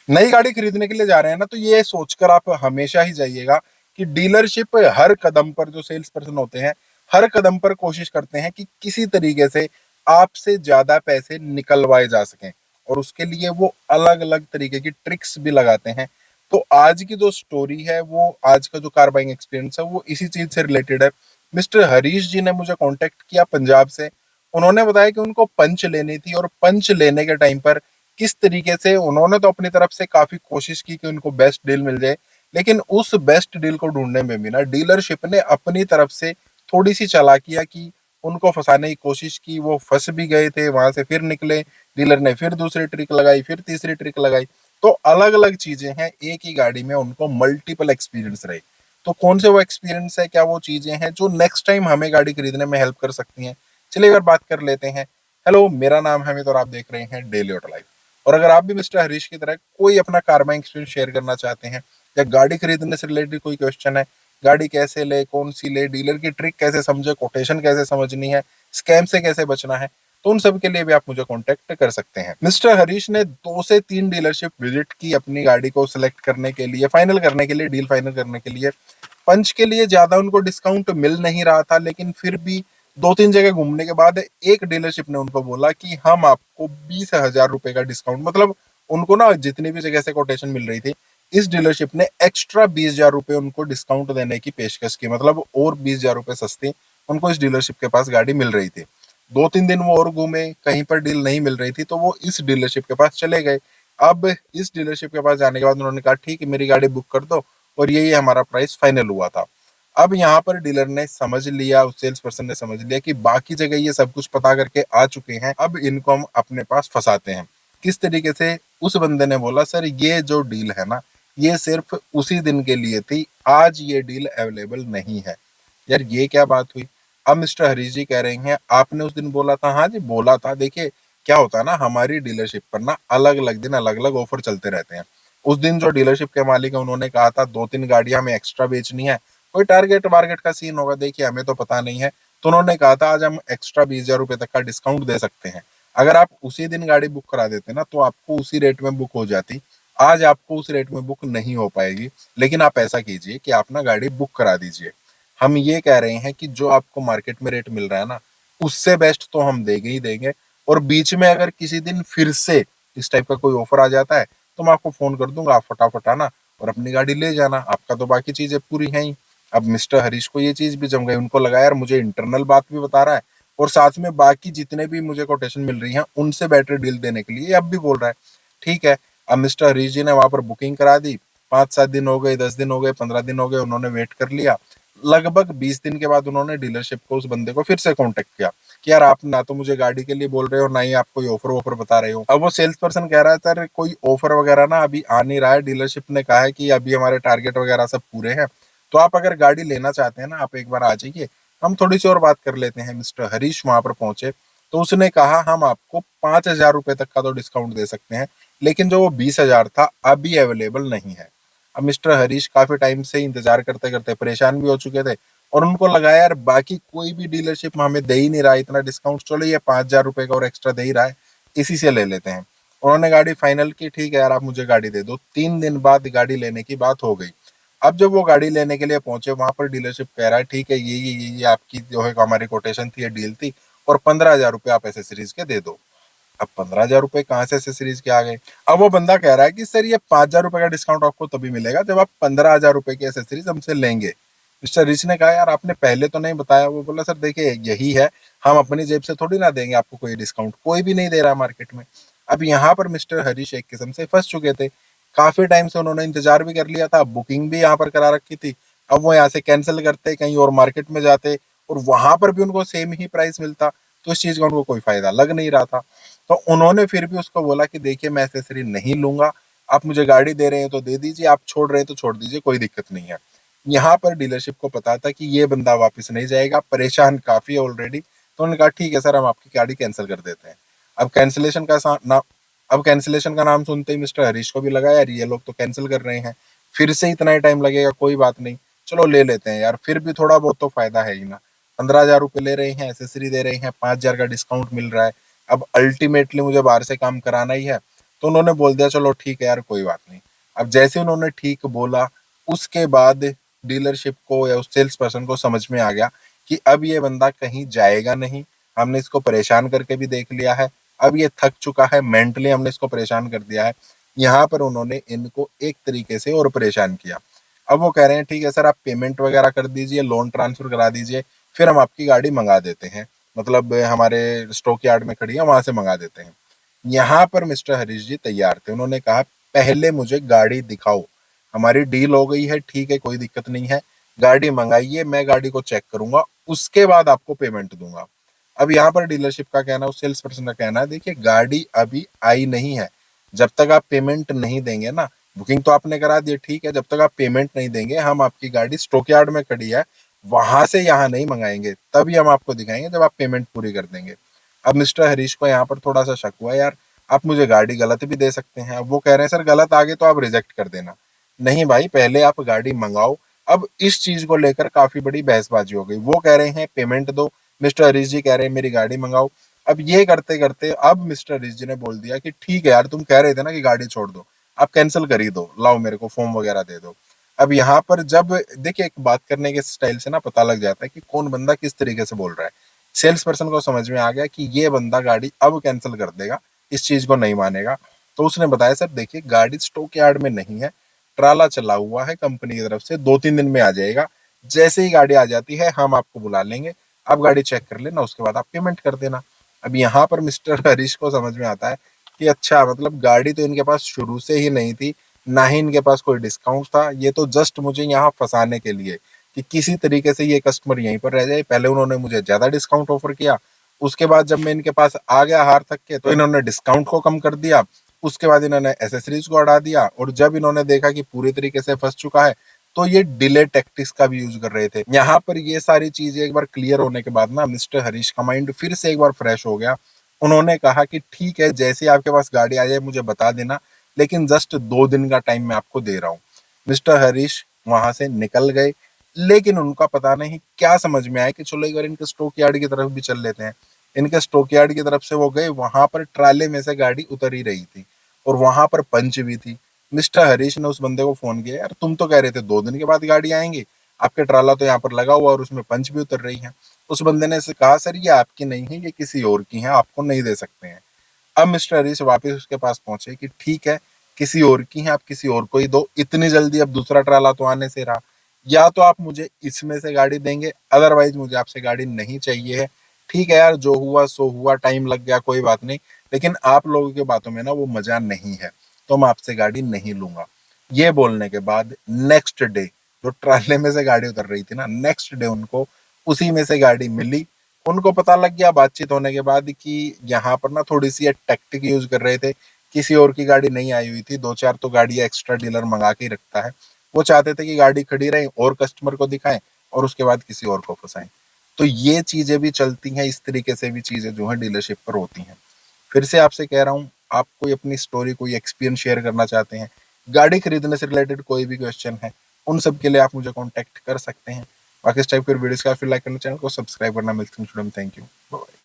नई गाड़ी खरीदने के लिए जा रहे हैं ना, तो ये सोचकर आप हमेशा ही जाइएगा कि डीलरशिप हर कदम पर जो सेल्स पर्सन होते हैं, हर कदम पर कोशिश करते हैं कि किसी तरीके से आपसे ज्यादा पैसे निकलवाए जा सकें, और उसके लिए वो अलग अलग तरीके की ट्रिक्स भी लगाते हैं। तो आज की जो स्टोरी है, वो आज का जो कार बाइंग एक्सपीरियंस है, वो इसी चीज से रिलेटेड है। मिस्टर हरीश जी ने मुझे कांटेक्ट किया पंजाब से। उन्होंने बताया कि उनको पंच लेनी थी, और पंच लेने के टाइम पर किस तरीके से उन्होंने तो अपनी तरफ से काफी कोशिश की कि उनको बेस्ट डील मिल जाए, लेकिन उस बेस्ट डील को ढूंढने में भी ना डीलरशिप ने अपनी तरफ से थोड़ी सी चालाकियां की, उनको फंसाने की कोशिश की। वो फंस भी गए थे, वहां से फिर निकले, डीलर ने फिर दूसरी ट्रिक लगाई, फिर तीसरी ट्रिक लगाई। तो अलग अलग चीजें हैं, एक ही गाड़ी में उनको मल्टीपल एक्सपीरियंस रहे। तो कौन से वो एक्सपीरियंस है, क्या वो चीजें हैं जो नेक्स्ट टाइम हमें गाड़ी खरीदने में हेल्प कर सकती हैं, चलिए एक बार बात कर लेते हैं। हेलो, मेरा नाम है अमित और आप देख रहे हैं डेली ऑटो लाइफ। और अगर आप भी मिस्टर हरीश की तरह कोई अपना कार बाइंग एक्सपीरियंस शेयर करना चाहते हैं, या गाड़ी खरीदने से रिलेटेड कोई क्वेश्चन है, गाड़ी कैसे ले, कौन सी ले, डीलर की ट्रिक कैसे समझे, कोटेशन कैसे समझनी है, स्कैम से कैसे बचना है, तो उन सब के लिए भी आप मुझे कांटेक्ट कर सकते हैं। मिस्टर हरीश ने 2 से 3 डीलरशिप विजिट की अपनी गाड़ी को सिलेक्ट करने के लिए, फाइनल करने के लिए, डील फाइनल करने के लिए। पंच के लिए ज्यादा उनको डिस्काउंट मिल नहीं रहा था, लेकिन फिर भी 2-3 जगह घूमने के बाद एक डीलरशिप ने उनको बोला कि हम आपको 20,000 रुपए का डिस्काउंट, मतलब उनको ना जितनी भी जगह से कोटेशन मिल रही थी, इस डीलरशिप ने एक्स्ट्रा 20,000 रुपए उनको डिस्काउंट देने की पेशकश की, मतलब और 20,000 रुपए सस्ती उनको इस डीलरशिप के पास गाड़ी मिल रही थी। 2-3 दिन वो और घूमे, कहीं पर डील नहीं मिल रही थी, तो वो इस डीलरशिप के पास चले गए। अब इस डीलरशिप के पास जाने के बाद उन्होंने कहा ठीक है, मेरी गाड़ी बुक कर दो, और यही हमारा प्राइस फाइनल हुआ था। अब यहाँ पर डीलर ने समझ लिया, उस सेल्स पर्सन ने समझ लिया कि बाकी जगह ये सब कुछ पता करके आ चुके हैं, अब इनको हम अपने पास फंसाते हैं। किस तरीके से? उस बंदे ने बोला सर ये जो डील है ना, ये सिर्फ उसी दिन के लिए थी, आज ये डील अवेलेबल नहीं है। यार ये क्या बात हुई? अब मिस्टर हरीश जी कह रहे हैं आपने उस दिन बोला था। हाँ जी बोला था। देखिए क्या होता है ना, हमारी डीलरशिप पर ना अलग अलग दिन अलग अलग ऑफर चलते रहते हैं। उस दिन जो डीलरशिप के मालिक है उन्होंने कहा था 2-3 गाड़ियां हमें एक्स्ट्रा बेचनी है, कोई टारगेट वारगेट का सीन होगा, देखिए हमें तो पता नहीं है। तो उन्होंने कहा था आज हम एक्स्ट्रा 20,000 रुपए तक का डिस्काउंट दे सकते हैं। अगर आप उसी दिन गाड़ी बुक करा देते ना, तो आपको उसी रेट में बुक हो जाती। आज आपको उस रेट में बुक नहीं हो पाएगी, लेकिन आप ऐसा कीजिए कि आप ना गाड़ी बुक करा दीजिए। हम ये कह रहे हैं कि जो आपको मार्केट में रेट मिल रहा है ना, उससे बेस्ट तो हम देंगे ही देंगे। और बीच में अगर किसी दिन फिर से इस टाइप का कोई ऑफर आ जाता है, तो मैं आपको फोन कर दूंगा, आप फटाफट आना और अपनी गाड़ी ले जाना, आपका तो बाकी चीजें पूरी हैं ही। अब मिस्टर हरीश को ये चीज भी जम गई, उनको लगा यार मुझे इंटरनल बात भी बता रहा है, और साथ में बाकी जितने भी मुझे कोटेशन मिल रही है उनसे बेटर डील देने के लिए अब भी बोल रहा है। ठीक है, अब मिस्टर हरीश जी ने वहां पर बुकिंग करा दी। 5-7 दिन हो गए, 10 दिन हो गए, 15 दिन हो गए, उन्होंने वेट कर लिया। लगभग 20 दिन के बाद उन्होंने डीलरशिप को, उस बंदे को फिर से कांटेक्ट किया कि यार आप ना तो मुझे गाड़ी के लिए बोल रहे हो, ना ही आप कोई ऑफर वॉफर बता रहे हो। अब वो सेल्स पर्सन कह रहा है सर कोई ऑफर वगैरह ना अभी आ नहीं रहा है, डीलरशिप ने कहा है कि अभी हमारे टारगेट वगैरह सब पूरे हैं। तो आप अगर गाड़ी लेना चाहते हैं ना, आप एक बार आ जाइए, हम थोड़ी सी और बात कर लेते हैं। मिस्टर हरीश वहां पर पहुंचे, तो उसने कहा हम आपको 5,000 रुपए तक का तो डिस्काउंट दे सकते हैं, लेकिन जो वो 20,000 था अभी अवेलेबल नहीं है। अब मिस्टर हरीश काफी टाइम से इंतजार करते करते परेशान भी हो चुके थे, और उनको लगा यार बाकी कोई भी डीलरशिप हमें दे ही नहीं रहा इतना डिस्काउंट, चलो ये 5,000 रुपए का और एक्स्ट्रा दे ही रहा है, इसी से ले लेते हैं। उन्होंने गाड़ी फाइनल की, ठीक है यार आप मुझे गाड़ी दे दो। 3 दिन बाद गाड़ी लेने की बात हो गई। अब जब वो गाड़ी लेने के लिए पहुंचे, वहां पर डीलरशिप कह रहा है ठीक है ये आपकी जो है हमारी कोटेशन थी, ये डील थी, और 15,000 रुपए आप एसेसरीज के दे दो। अब 15,000 रुपए कहाँ से एसेसरीज के आ गए? अब वो बंदा कह रहा है कि सर ये 5,000 रुपए का डिस्काउंट आपको तभी मिलेगा जब आप 15,000 रुपए की एसेसरीज हमसे लेंगे। मिस्टर रिच ने कहा यार आपने पहले तो नहीं बताया। वो बोला सर देखिए यही है, हम अपनी जेब से थोड़ी ना देंगे आपको कोई डिस्काउंट, कोई भी नहीं दे रहा मार्केट में। अब यहाँ पर मिस्टर हरीश एक किस्म से फंस चुके थे। काफी टाइम से उन्होंने इंतजार भी कर लिया था, बुकिंग भी यहाँ पर करा रखी थी। अब वो यहाँ से कैंसिल करते, कहीं और मार्केट में जाते, और वहां पर भी उनको सेम ही प्राइस मिलता, तो इस चीज का उनको कोई फायदा लग नहीं रहा था। तो उन्होंने फिर भी उसको बोला कि देखिए मैं एसेसरी नहीं लूंगा, आप मुझे गाड़ी दे रहे हैं तो दे दीजिए, आप छोड़ रहे हैं तो छोड़ दीजिए, कोई दिक्कत नहीं है। यहाँ पर डीलरशिप को पता था कि ये बंदा वापस नहीं जाएगा, परेशान काफी है ऑलरेडी। तो उन्होंने कहा ठीक है सर हम आपकी गाड़ी कैंसिल कर देते हैं। अब कैंसिलेशन का नाम अब कैंसिलेशन का नाम सुनते ही मिस्टर हरीश को भी लगा यार ये लोग तो कैंसिल कर रहे हैं, फिर से इतना ही टाइम लगेगा, कोई बात नहीं, चलो ले लेते हैं यार, फिर भी थोड़ा बहुत तो फायदा है ही ना। 15,000 रुपये ले रहे हैं, एसेसरी दे रहे हैं, 5,000 का डिस्काउंट मिल रहा है। अब अल्टीमेटली मुझे बाहर से काम कराना ही है, तो उन्होंने बोल दिया चलो ठीक है यार कोई बात नहीं। अब जैसे उन्होंने ठीक बोला, उसके बाद डीलरशिप को या उस सेल्स पर्सन को समझ में आ गया कि अब ये बंदा कहीं जाएगा नहीं, हमने इसको परेशान करके भी देख लिया है, अब ये थक चुका है, मेंटली हमने इसको परेशान कर दिया है। यहाँ पर उन्होंने इनको एक तरीके से और परेशान किया। अब वो कह रहे हैं ठीक है सर, आप पेमेंट वगैरह कर दीजिए, लोन ट्रांसफर करा दीजिए, फिर हम आपकी गाड़ी मंगा देते हैं, मतलब हमारे स्टॉक यार्ड में खड़ी है वहां से मंगा देते हैं। यहाँ पर मिस्टर हरीश जी तैयार थे, उन्होंने कहा पहले मुझे गाड़ी दिखाओ, हमारी डील हो गई है, ठीक है कोई दिक्कत नहीं है, गाड़ी मंगाइए, मैं गाड़ी को चेक करूंगा, उसके बाद आपको पेमेंट दूंगा। अब यहाँ पर डीलरशिप का कहना, उस सेल्स पर्सन का कहना है देखिए गाड़ी अभी आई नहीं है, जब तक आप पेमेंट नहीं देंगे ना, बुकिंग तो आपने करा दी ठीक है, जब तक आप पेमेंट नहीं देंगे हम आपकी गाड़ी स्टॉक यार्ड में खड़ी है, वहां से यहाँ नहीं मंगाएंगे, तभी हम आपको दिखाएंगे जब आप पेमेंट पूरी कर देंगे। अब मिस्टर हरीश को यहाँ पर थोड़ा सा शक हुआ, यार आप मुझे गाड़ी गलत भी दे सकते हैं। अब वो कह रहे हैं सर गलत आ गई तो आप रिजेक्ट कर देना। नहीं भाई, पहले आप गाड़ी मंगाओ। अब इस चीज को लेकर काफी बड़ी बहसबाजी हो गई, वो कह रहे हैं पेमेंट दो, मिस्टर हरीश जी कह रहे हैं मेरी गाड़ी मंगाओ। अब ये करते करते अब मिस्टर हरीश जी ने बोल दिया कि ठीक है यार, तुम कह रहे थे ना कि गाड़ी छोड़ दो, आप कैंसिल कर ही दो, लाओ मेरे को फॉर्म वगैरह दे दो। अब यहाँ पर जब देखिए एक बात करने के स्टाइल से ना पता लग जाता है कि कौन बंदा किस तरीके से बोल रहा है। सेल्स पर्सन को समझ में आ गया कि ये बंदा गाड़ी अब कैंसिल कर देगा, इस चीज को नहीं मानेगा। तो उसने बताया सर देखिए गाड़ी स्टॉक यार्ड में नहीं है, ट्राला चला हुआ है कंपनी की तरफ से, 2-3 दिन में आ जाएगा, जैसे ही गाड़ी आ जाती है हम आपको बुला लेंगे, आप गाड़ी चेक कर लेना, उसके बाद आप पेमेंट कर देना। अब यहाँ पर मिस्टर हरीश को समझ में आता है कि अच्छा मतलब गाड़ी तो इनके पास शुरू से ही नहीं थी, ना ही इनके पास कोई डिस्काउंट था, ये तो जस्ट मुझे यहाँ फंसाने के लिए कि किसी तरीके से ये कस्टमर यहीं पर रह जाए। पहले उन्होंने मुझे ज्यादा डिस्काउंट ऑफर किया, उसके बाद जब मैं इनके पास आ गया हार थक के तो इन्होंने डिस्काउंट को कम कर दिया, उसके बाद इन्होंने एसेसरीज को हटा दिया, और जब इन्होंने देखा कि पूरी तरीके से फंस चुका है तो ये डिले टैक्टिक्स का भी यूज कर रहे थे। यहाँ पर ये सारी चीजें एक बार क्लियर होने के बाद ना मिस्टर हरीश का माइंड फिर से एक बार फ्रेश हो गया। उन्होंने कहा कि ठीक है, जैसे ही आपके पास गाड़ी आ जाए मुझे बता देना, लेकिन जस्ट 2 दिन का टाइम मैं आपको दे रहा हूँ। मिस्टर हरीश वहां से निकल गए, लेकिन उनका पता नहीं क्या समझ में आया कि चलो एक बार इनके स्टॉक यार्ड की तरफ भी चल लेते हैं। इनके स्टॉक यार्ड की तरफ से वो गए, वहां पर ट्राले में से गाड़ी उतर ही रही थी और वहां पर पंच भी थी। मिस्टर हरीश ने उस बंदे को फोन किया, यार तुम तो कह रहे थे 2 दिन के बाद गाड़ी आएंगी, आपके ट्राला तो यहाँ पर लगा हुआ और उसमें पंच भी उतर रही है। उस बंदे ने से कहा सर ये आपकी नहीं है, ये किसी और की है, आपको नहीं दे सकते हैं। अब मिस्टर हरीश वापस उसके पास पहुंचे कि ठीक है किसी और की है, आप किसी और को ही दो, इतनी जल्दी अब दूसरा ट्राला तो आने से रहा, या तो आप मुझे इसमें से गाड़ी देंगे, अदरवाइज मुझे आपसे गाड़ी नहीं चाहिए है। ठीक है यार, जो हुआ सो हुआ, टाइम लग गया कोई बात नहीं, लेकिन आप लोगों की बातों में ना वो मजा नहीं है, तो मैं आपसे गाड़ी नहीं लूंगा। ये बोलने के बाद नेक्स्ट डे जो ट्राले में से गाड़ी उतर रही थी ना, नेक्स्ट डे उनको उसी में से गाड़ी मिली। उनको पता लग गया बातचीत होने के बाद कि यहाँ पर ना थोड़ी सी टैक्टिक यूज कर रहे थे, किसी और की गाड़ी नहीं आई हुई थी, 2-4 तो गाड़ियां एक्स्ट्रा डीलर मंगा के ही रखता है, वो चाहते थे कि गाड़ी खड़ी रहे और कस्टमर को दिखाएं और उसके बाद किसी और को फंसाएं। तो ये चीजें भी चलती हैं, इस तरीके से भी चीजें जो है डीलरशिप पर होती हैं। फिर से आपसे कह रहा हूँ, आप कोई अपनी स्टोरी, कोई एक्सपीरियंस शेयर करना चाहते हैं, गाड़ी खरीदने से रिलेटेड कोई भी क्वेश्चन है, उन सब के लिए आप मुझे कॉन्टेक्ट कर सकते हैं। बाकी इस टाइप के वीडियोस का फिर लाइक करना, चैनल को सब्सक्राइब करना। मिलते हैं, थैंक यू, बाय।